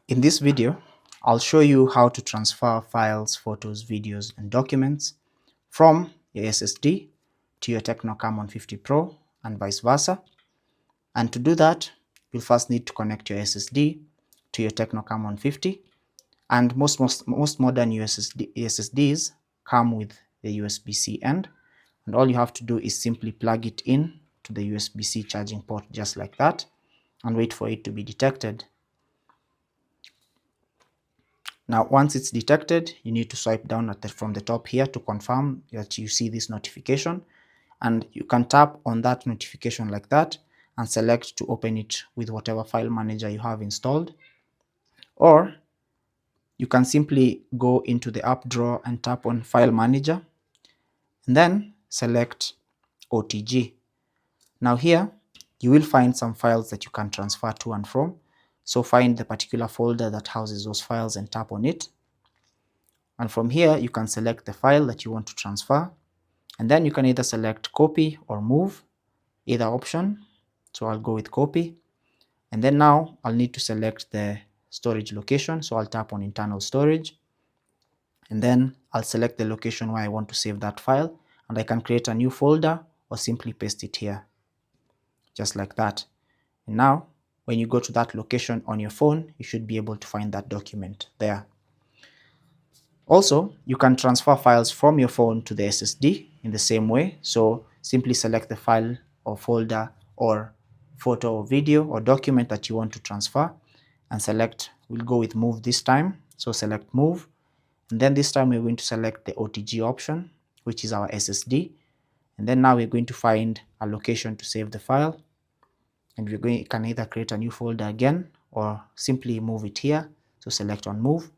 In this video, I'll show you how to transfer files, photos, videos, and documents from your SSD to your Tecno Camon 50 Pro and vice versa. And to do that, you'll first need to connect your SSD to your Tecno Camon 50. And most modern SSDs come with the USB-C end. And all you have to do is simply plug it in to the USB-C charging port just like that and wait for it to be detected. Now, once it's detected, you need to swipe down from the top here to confirm that you see this notification, and you can tap on that notification like that and select to open it with whatever file manager you have installed, or you can simply go into the app drawer and tap on file manager and then select OTG. Now here you will find some files that you can transfer to and from, so find the particular folder that houses those files and tap on it. And from here, you can select the file that you want to transfer. And then you can either select copy or move, either option. So I'll go with copy. And then now I'll need to select the storage location. So I'll tap on internal storage. And then I'll select the location where I want to save that file. And I can create a new folder or simply paste it here, just like that. And now, when you go to that location on your phone, you should be able to find that document there. Also, you can transfer files from your phone to the SSD in the same way. So simply select the file or folder or photo or video or document that you want to transfer and select, we'll go with move this time. So select move. And then this time we're going to select the OTG option, which is our SSD. And then now we're going to find a location to save the file. And you can either create a new folder again or simply move it here. So select on move.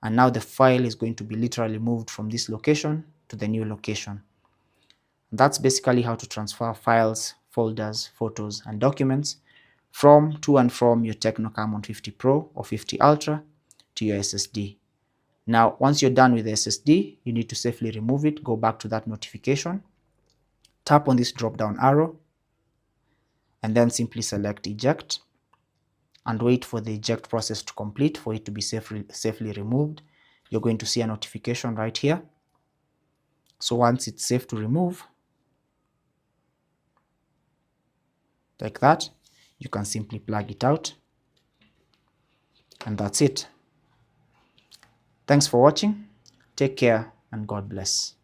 And now the file is going to be literally moved from this location to the new location. And that's basically how to transfer files, folders, photos, and documents to and from your Tecno Camon 50 Pro or 50 Ultra to your SSD. Now, once you're done with the SSD, you need to safely remove it, go back to that notification, tap on this drop-down arrow, and then simply select eject, and wait for the eject process to complete for it to be safely removed. You're going to see a notification right here. So once it's safe to remove, like that, you can simply plug it out, and that's it. Thanks for watching. Take care and God bless.